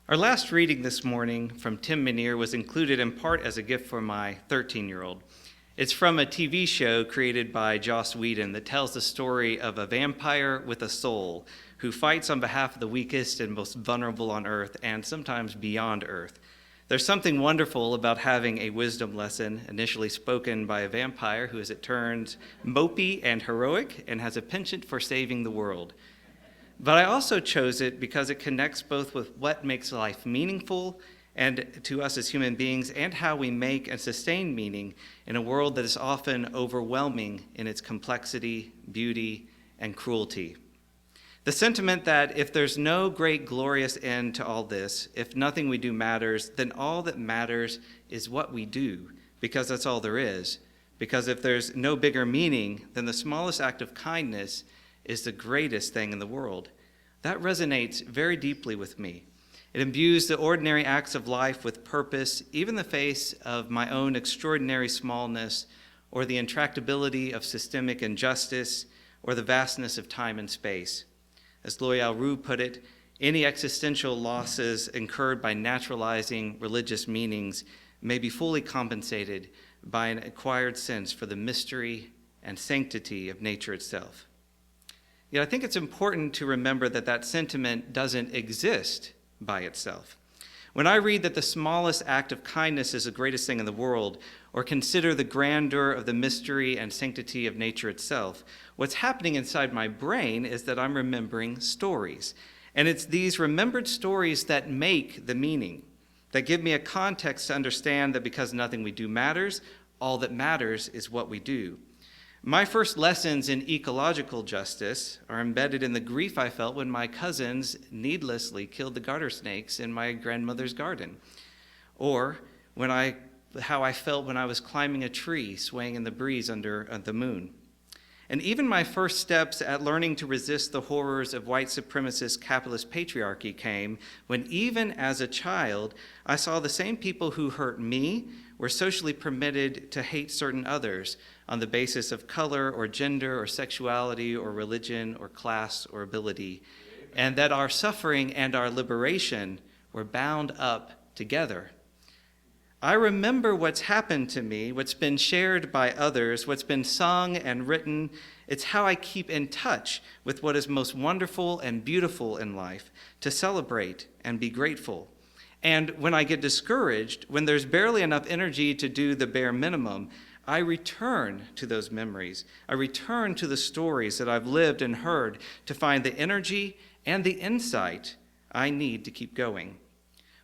Our last reading this morning from Tim Minear was included in part as a gift for my 13-year-old. It's from a TV show created by Joss Whedon that tells the story of a vampire with a soul who fights on behalf of the weakest and most vulnerable on earth and sometimes beyond earth. There's something wonderful about having a wisdom lesson initially spoken by a vampire who, as it turns, mopey and heroic and has a penchant for saving the world. But I also chose it because it connects both with what makes life meaningful and to us as human beings and how we make and sustain meaning in a world that is often overwhelming in its complexity, beauty, and cruelty. The sentiment that if there's no great glorious end to all this, if nothing we do matters, then all that matters is what we do, because that's all there is. Because if there's no bigger meaning, then the smallest act of kindness is the greatest thing in the world. That resonates very deeply with me. It imbues the ordinary acts of life with purpose, even in the face of my own extraordinary smallness, or the intractability of systemic injustice, or the vastness of time and space. As Loyal Rue put it, any existential losses incurred by naturalizing religious meanings may be fully compensated by an acquired sense for the mystery and sanctity of nature itself. Yet I think it's important to remember that that sentiment doesn't exist by itself. When I read that the smallest act of kindness is the greatest thing in the world, or consider the grandeur of the mystery and sanctity of nature itself, what's happening inside my brain is that I'm remembering stories. And it's these remembered stories that make the meaning, that give me a context to understand that because nothing we do matters, all that matters is what we do. My first lessons in ecological justice are embedded in the grief I felt when my cousins needlessly killed the garter snakes in my grandmother's garden, or how I felt when I was climbing a tree swaying in the breeze under the moon. And even my first steps at learning to resist the horrors of white supremacist capitalist patriarchy came when, even as a child, I saw the same people who hurt me were socially permitted to hate certain others on the basis of color or gender or sexuality or religion or class or ability, and that our suffering and our liberation were bound up together. I remember what's happened to me, what's been shared by others, what's been sung and written. It's how I keep in touch with what is most wonderful and beautiful in life, to celebrate and be grateful. And when I get discouraged, when there's barely enough energy to do the bare minimum, I return to those memories. I return to the stories that I've lived and heard to find the energy and the insight I need to keep going.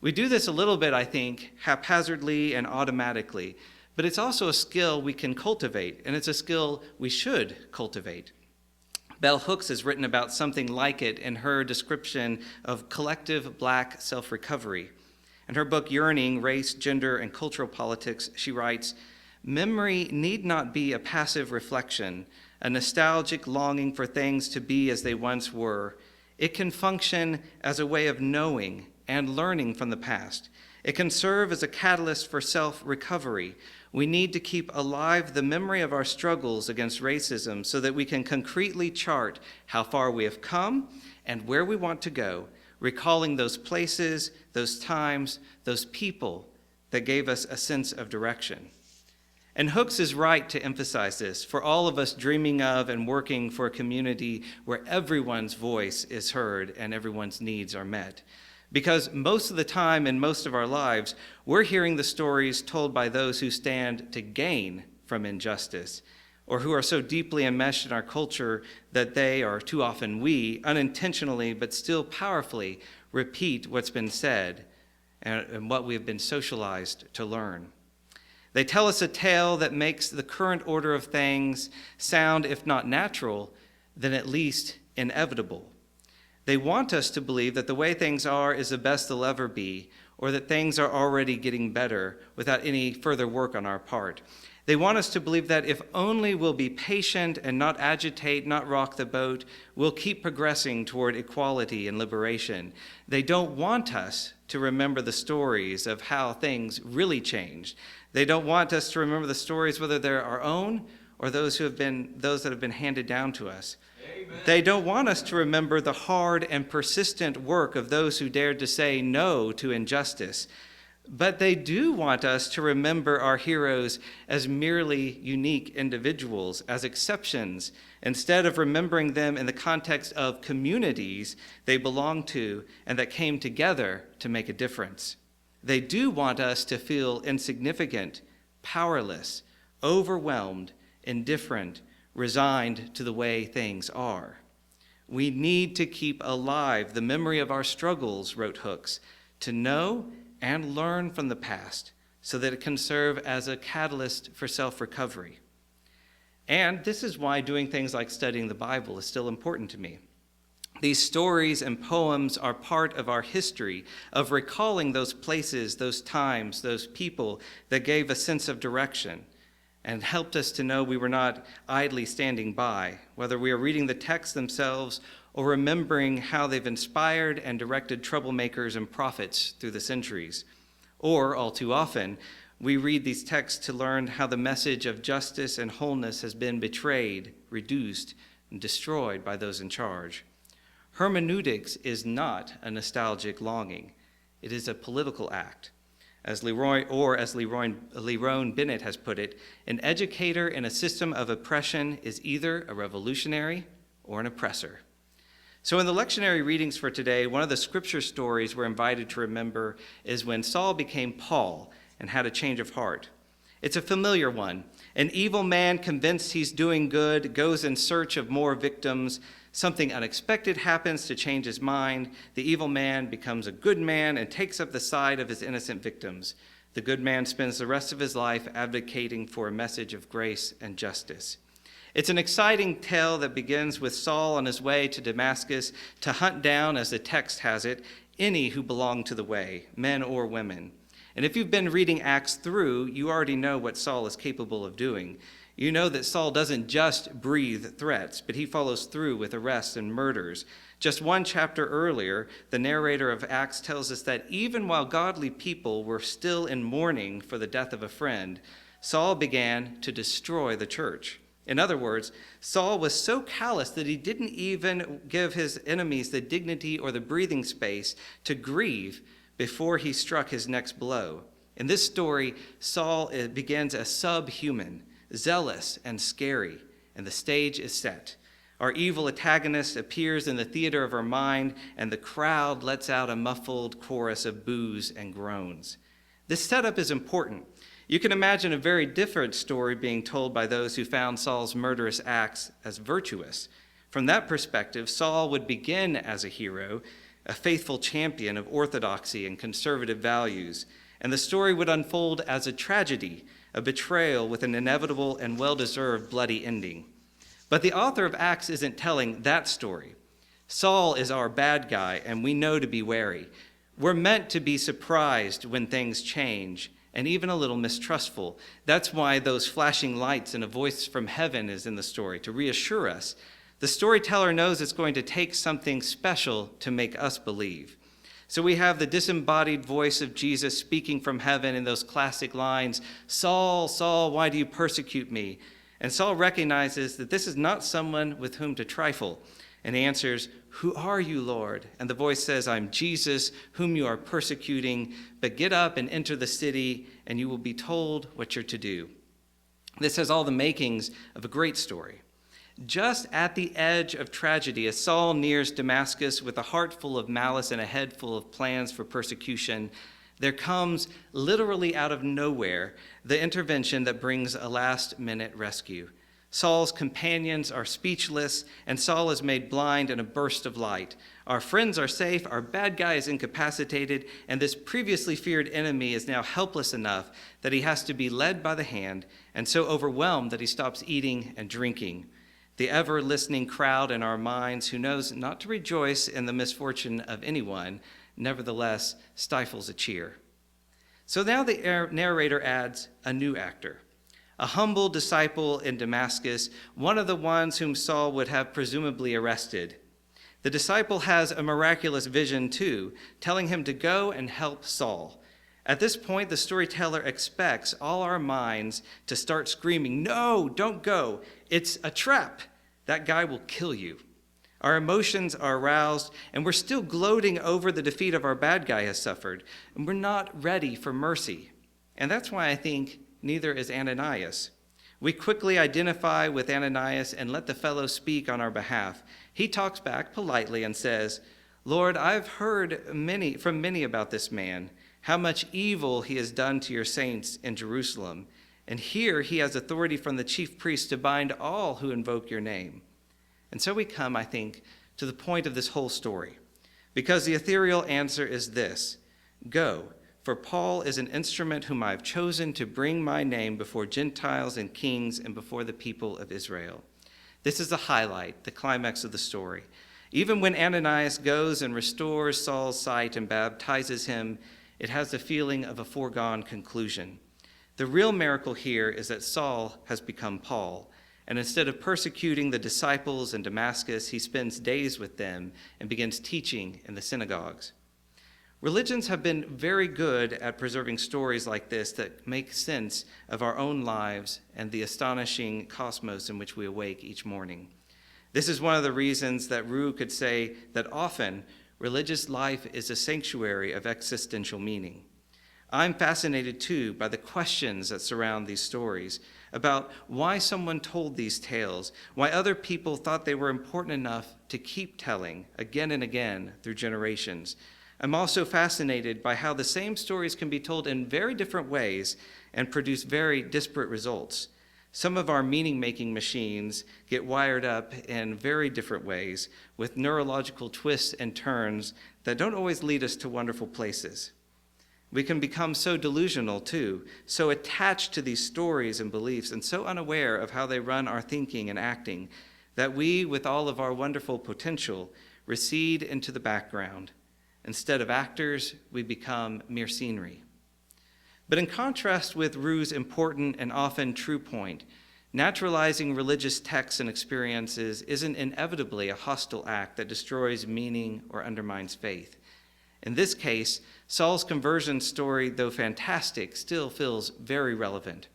We do this a little bit, I think, haphazardly and automatically, but it's also a skill we can cultivate, and it's a skill we should cultivate. Bell Hooks has written about something like it in her description of collective Black self-recovery. In her book, Yearning, Race, Gender, and Cultural Politics, she writes, "Memory need not be a passive reflection, a nostalgic longing for things to be as they once were. It can function as a way of knowing and learning from the past. It can serve as a catalyst for self-recovery. We need to keep alive the memory of our struggles against racism so that we can concretely chart how far we have come and where we want to go, recalling those places, those times, those people that gave us a sense of direction." And Hooks is right to emphasize this for all of us dreaming of and working for a community where everyone's voice is heard and everyone's needs are met. Because most of the time in most of our lives, we're hearing the stories told by those who stand to gain from injustice, or who are so deeply enmeshed in our culture that they, or too often we, unintentionally but still powerfully repeat what's been said and what we have been socialized to learn. They tell us a tale that makes the current order of things sound, if not natural, then at least inevitable. They want us to believe that the way things are is the best they'll ever be, or that things are already getting better without any further work on our part. They want us to believe that if only we'll be patient and not agitate, not rock the boat, we'll keep progressing toward equality and liberation. They don't want us to remember the stories of how things really changed. They don't want us to remember the stories, whether they're our own or those that have been handed down to us. They don't want us to remember the hard and persistent work of those who dared to say no to injustice. But they do want us to remember our heroes as merely unique individuals, as exceptions, instead of remembering them in the context of communities they belong to and that came together to make a difference. They do want us to feel insignificant, powerless, overwhelmed, indifferent, resigned to the way things are. We need to keep alive the memory of our struggles, wrote Hooks, to know and learn from the past so that it can serve as a catalyst for self-recovery. And this is why doing things like studying the Bible is still important to me. These stories and poems are part of our history of recalling those places, those times, those people that gave a sense of direction and helped us to know we were not idly standing by, whether we are reading the texts themselves or remembering how they've inspired and directed troublemakers and prophets through the centuries. Or, all too often, we read these texts to learn how the message of justice and wholeness has been betrayed, reduced, and destroyed by those in charge. Hermeneutics is not a nostalgic longing. It is a political act. As Lerone Bennett has put it, an educator in a system of oppression is either a revolutionary or an oppressor. So in the lectionary readings for today, one of the scripture stories we're invited to remember is when Saul became Paul and had a change of heart. It's a familiar one. An evil man convinced he's doing good goes in search of more victims. Something unexpected happens to change his mind. The evil man becomes a good man and takes up the side of his innocent victims. The good man spends the rest of his life advocating for a message of grace and justice. It's an exciting tale that begins with Saul on his way to Damascus to hunt down, as the text has it, any who belong to the way, men or women. And if you've been reading Acts through, you already know what Saul is capable of doing. You know that Saul doesn't just breathe threats, but he follows through with arrests and murders. Just one chapter earlier, the narrator of Acts tells us that even while godly people were still in mourning for the death of a friend, Saul began to destroy the church. In other words, Saul was so callous that he didn't even give his enemies the dignity or the breathing space to grieve before he struck his next blow. In this story, Saul begins as subhuman, zealous and scary, and the stage is set. Our evil antagonist appears in the theater of our mind, and the crowd lets out a muffled chorus of boos and groans. This setup is important. You can imagine a very different story being told by those who found Saul's murderous acts as virtuous. From that perspective, Saul would begin as a hero, a faithful champion of orthodoxy and conservative values, and the story would unfold as a tragedy, a betrayal with an inevitable and well-deserved bloody ending. But the author of Acts isn't telling that story. Saul is our bad guy, and we know to be wary. We're meant to be surprised when things change, and even a little mistrustful. That's why those flashing lights and a voice from heaven is in the story, to reassure us. The storyteller knows it's going to take something special to make us believe. So we have the disembodied voice of Jesus speaking from heaven in those classic lines, "Saul, Saul, why do you persecute me?" And Saul recognizes that this is not someone with whom to trifle, and he answers, "Who are you, Lord?" And the voice says, "I'm Jesus, whom you are persecuting, but get up and enter the city, and you will be told what you're to do." This has all the makings of a great story. Just at the edge of tragedy, as Saul nears Damascus with a heart full of malice and a head full of plans for persecution, there comes, literally out of nowhere, the intervention that brings a last-minute rescue. Saul's companions are speechless, and Saul is made blind in a burst of light. Our friends are safe, our bad guy is incapacitated, and this previously feared enemy is now helpless enough that he has to be led by the hand, and so overwhelmed that he stops eating and drinking. The ever-listening crowd in our minds, who knows not to rejoice in the misfortune of anyone, nevertheless stifles a cheer. So now the narrator adds a new actor, a humble disciple in Damascus, one of the ones whom Saul would have presumably arrested. The disciple has a miraculous vision too, telling him to go and help Saul. At this point, the storyteller expects all our minds to start screaming, "No, don't go. It's a trap." that guy will kill you. Our emotions are aroused, and we're still gloating over the defeat of our bad guy has suffered, and we're not ready for mercy. And that's why I think neither is Ananias. We quickly identify with Ananias and let the fellow speak on our behalf. He talks back politely and says, "Lord, I've heard from many about this man, how much evil he has done to your saints in Jerusalem. And here he has authority from the chief priests to bind all who invoke your name." And so we come, I think, to the point of this whole story, because the ethereal answer is this: "Go, for Paul is an instrument whom I have chosen to bring my name before Gentiles and kings and before the people of Israel." This is the highlight, the climax of the story. Even when Ananias goes and restores Saul's sight and baptizes him, it has the feeling of a foregone conclusion. The real miracle here is that Saul has become Paul, and instead of persecuting the disciples in Damascus, he spends days with them and begins teaching in the synagogues. Religions have been very good at preserving stories like this that make sense of our own lives and the astonishing cosmos in which we awake each morning. This is one of the reasons that Rue could say that often religious life is a sanctuary of existential meaning. I'm fascinated, too, by the questions that surround these stories about why someone told these tales, why other people thought they were important enough to keep telling again and again through generations. I'm also fascinated by how the same stories can be told in very different ways and produce very disparate results. Some of our meaning-making machines get wired up in very different ways with neurological twists and turns that don't always lead us to wonderful places. We can become so delusional, too, so attached to these stories and beliefs and so unaware of how they run our thinking and acting that we, with all of our wonderful potential, recede into the background. Instead of actors, we become mere scenery. But in contrast with Rue's important and often true point, naturalizing religious texts and experiences isn't inevitably a hostile act that destroys meaning or undermines faith. In this case, Saul's conversion story, though fantastic, still feels very relevant.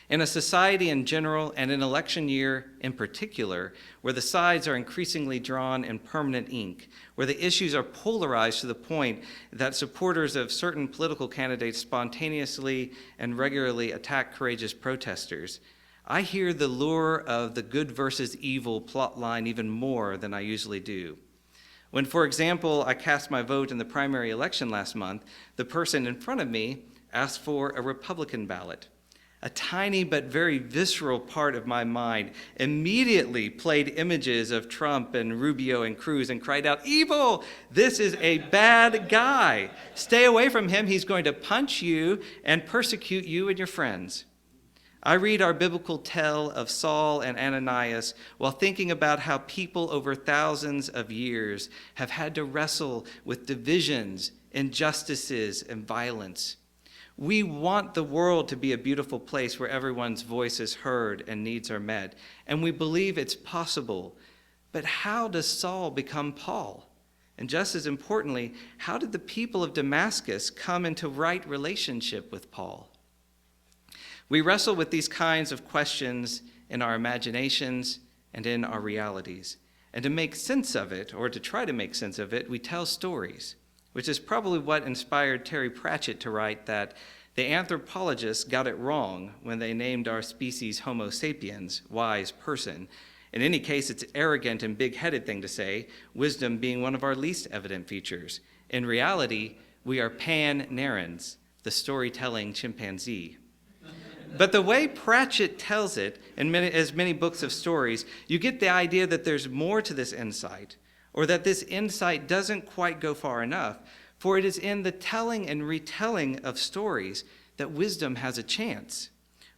In a society in general, and an election year in particular, where the sides are increasingly drawn in permanent ink, where the issues are polarized to the point that supporters of certain political candidates spontaneously and regularly attack courageous protesters, I hear the lure of the good versus evil plot line even more than I usually do. When, for example, I cast my vote in the primary election last month, the person in front of me asked for a Republican ballot. A tiny but very visceral part of my mind immediately played images of Trump and Rubio and Cruz and cried out, "Evil! This is a bad guy. Stay away from him. He's going to punch you and persecute you and your friends." I read our biblical tale of Saul and Ananias while thinking about how people over thousands of years have had to wrestle with divisions, injustices, and violence. We want the world to be a beautiful place where everyone's voice is heard and needs are met, and we believe it's possible. But how does Saul become Paul? And just as importantly, how did the people of Damascus come into right relationship with Paul? We wrestle with these kinds of questions in our imaginations and in our realities. And to make sense of it, or to try to make sense of it, we tell stories, which is probably what inspired Terry Pratchett to write that the anthropologists got it wrong when they named our species Homo sapiens, wise person. In any case, it's an arrogant and big-headed thing to say, wisdom being one of our least evident features. In reality, we are pan-narrans, the storytelling chimpanzee. But the way Pratchett tells it, in as many books of stories, you get the idea that there's more to this insight, or that this insight doesn't quite go far enough, for it is in the telling and retelling of stories that wisdom has a chance.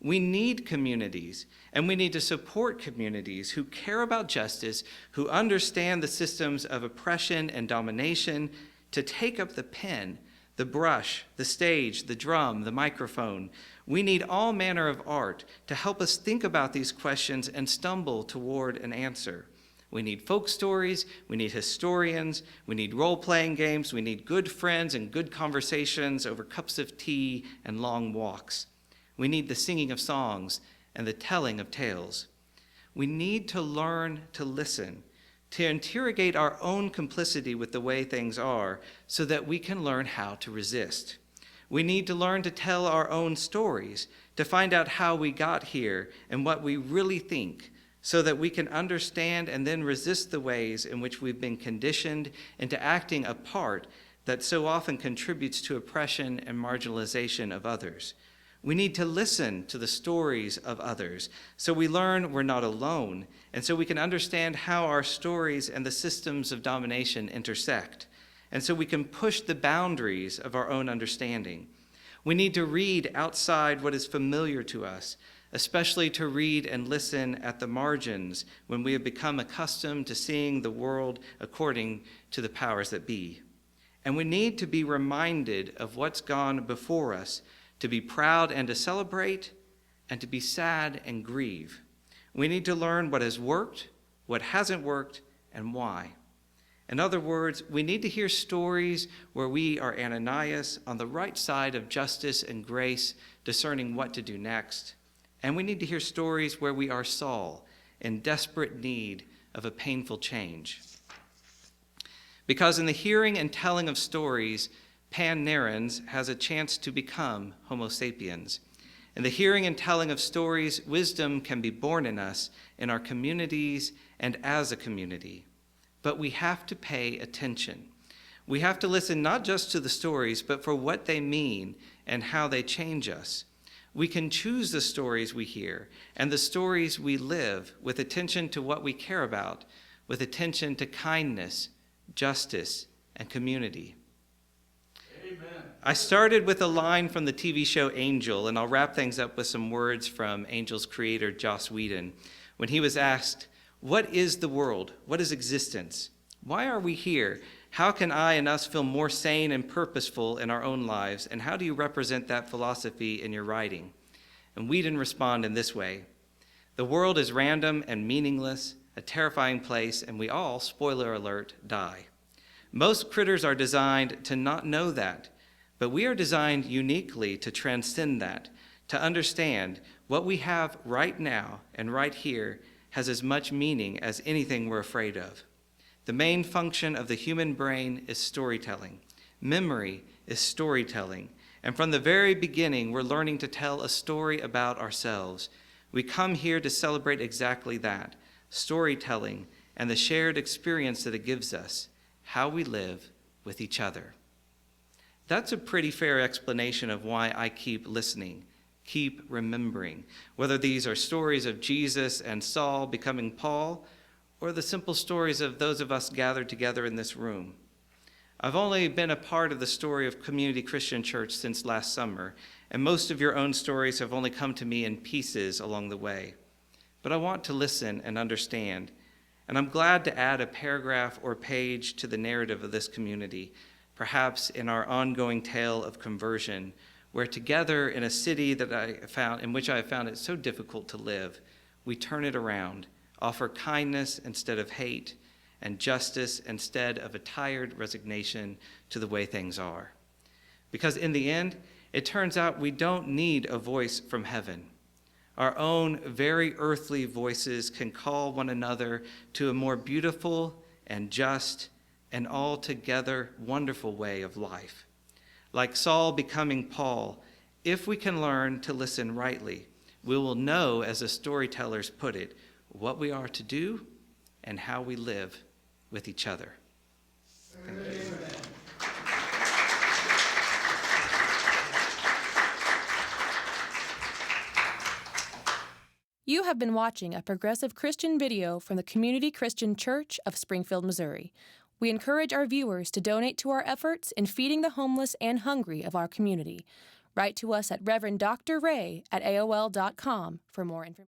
We need communities, and we need to support communities who care about justice, who understand the systems of oppression and domination, to take up the pen, the brush, the stage, the drum, the microphone. We need all manner of art to help us think about these questions and stumble toward an answer. We need folk stories, we need historians, we need role-playing games, we need good friends and good conversations over cups of tea and long walks. We need the singing of songs and the telling of tales. We need to learn to listen, to interrogate our own complicity with the way things are so that we can learn how to resist. We need to learn to tell our own stories, to find out how we got here and what we really think, so that we can understand and then resist the ways in which we've been conditioned into acting a part that so often contributes to oppression and marginalization of others. We need to listen to the stories of others so we learn we're not alone, and so we can understand how our stories and the systems of domination intersect, and so we can push the boundaries of our own understanding. We need to read outside what is familiar to us, especially to read and listen at the margins when we have become accustomed to seeing the world according to the powers that be. And we need to be reminded of what's gone before us, to be proud and to celebrate, and to be sad and grieve. We need to learn what has worked, what hasn't worked, and why. In other words, we need to hear stories where we are Ananias on the right side of justice and grace, discerning what to do next. And we need to hear stories where we are Saul, in desperate need of a painful change. Because in the hearing and telling of stories, Pan Narens has a chance to become Homo sapiens. In the hearing and telling of stories, wisdom can be born in us, in our communities, and as a community. But we have to pay attention. We have to listen not just to the stories, but for what they mean and how they change us. We can choose the stories we hear and the stories we live with attention to what we care about, with attention to kindness, justice, and community. Amen. I started with a line from the TV show Angel, and I'll wrap things up with some words from Angel's creator, Joss Whedon, when he was asked, "What is the world? What is existence? Why are we here? How can I and us feel more sane and purposeful in our own lives? And how do you represent that philosophy in your writing?" And Whedon responded in this way: "The world is random and meaningless, a terrifying place, and we all, spoiler alert, die. Most critters are designed to not know that, but we are designed uniquely to transcend that, to understand what we have right now and right here has as much meaning as anything we're afraid of. The main function of the human brain is storytelling. Memory is storytelling. And from the very beginning, we're learning to tell a story about ourselves. We come here to celebrate exactly that, storytelling and the shared experience that it gives us, how we live with each other." That's a pretty fair explanation of why I keep listening, keep remembering, whether these are stories of Jesus and Saul becoming Paul, or the simple stories of those of us gathered together in this room. I've only been a part of the story of Community Christian Church since last summer, and most of your own stories have only come to me in pieces along the way. But I want to listen and understand, and I'm glad to add a paragraph or page to the narrative of this community, perhaps in our ongoing tale of conversion, where together in a city in which I have found it so difficult to live, we turn it around, offer kindness instead of hate, and justice instead of a tired resignation to the way things are. Because in the end, it turns out we don't need a voice from heaven. Our own very earthly voices can call one another to a more beautiful and just and altogether wonderful way of life. Like Saul becoming Paul, if we can learn to listen rightly, we will know, as the storytellers put it, what we are to do and how we live with each other. Thank you. You have been watching a progressive Christian video from the Community Christian Church of Springfield, Missouri. We encourage our viewers to donate to our efforts in feeding the homeless and hungry of our community. Write to us at Reverend Dr. Ray at AOL.com for more information.